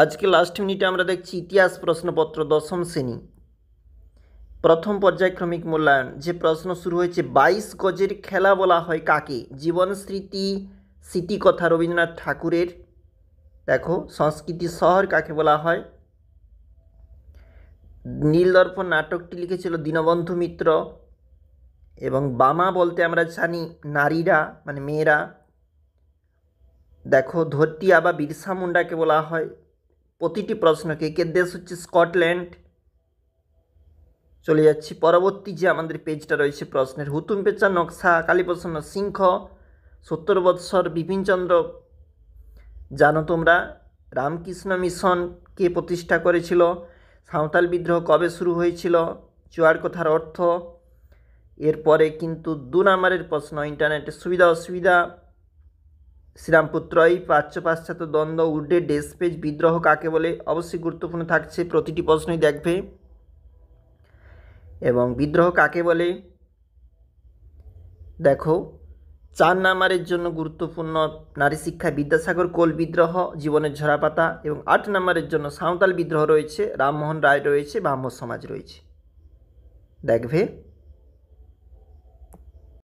আজকে লাস্ট মিনিটে আমরা দেখছি ইতিহাস প্রশ্নপত্র দশম শ্রেণী প্রথম পর্যায়ক্রমিক মূল্যায়ন। যে প্রশ্ন শুরু হয়েছে, 22 গজের খেলা বলা হয় কাকে? জীবন স্মৃতি স্মৃতিকথা রবীন্দ্রনাথ ঠাকুরের। দেখো, সংস্কৃতি শহর কাকে বলা হয়? নীলদর্পণ নাটকটি লিখেছিল দীনবন্ধু মিত্র। এবং বামা বলতে আমরা জানি নারীরা, মানে মেয়েরা। দেখো, ধরতি আবা বিরসা মুন্ডাকে বলা হয়। প্রতিটি প্রশ্নকে একের দেশ হচ্ছে স্কটল্যান্ড। চলে যাচ্ছি পরবর্তী যে আমাদের পেজটা রয়েছে প্রশ্নের। হুতুম পেঁচা নকশা কালীপ্রসন্ন সিংহ 70 বৎসর বিপিনচন্দ্র। জানো তোমরা রামকৃষ্ণ মিশন কে প্রতিষ্ঠা করেছিল? সাঁওতাল বিদ্রোহ কবে শুরু হয়েছিল? চুয়ার কথার অর্থ। এরপরে কিন্তু 2 নম্বরের প্রশ্ন, ইন্টারনেটের সুবিধা অসুবিধা। শ্রীরামপুর ত্রয়ী, প্রাচ্য পাশ্চাত্য দ্বন্দ্ব, উর্ডে ডেস পেজ, বিদ্রোহ কাকে বলে? অবশ্যই গুরুত্বপূর্ণ থাকছে, প্রতিটি প্রশ্নই দেখবে। এবং বিদ্রোহ কাকে বলে? দেখো, 4 নম্বরের জন্য গুরুত্বপূর্ণ নারী শিক্ষা বিদ্যাসাগর কোল বিদ্রোহ, জীবনের ঝরাপাতা। এবং 8 নম্বরের জন্য সাঁওতাল বিদ্রোহ রয়েছে, রামমোহন রায় রয়েছে, ব্রাহ্ম সমাজ রয়েছে। দেখবে।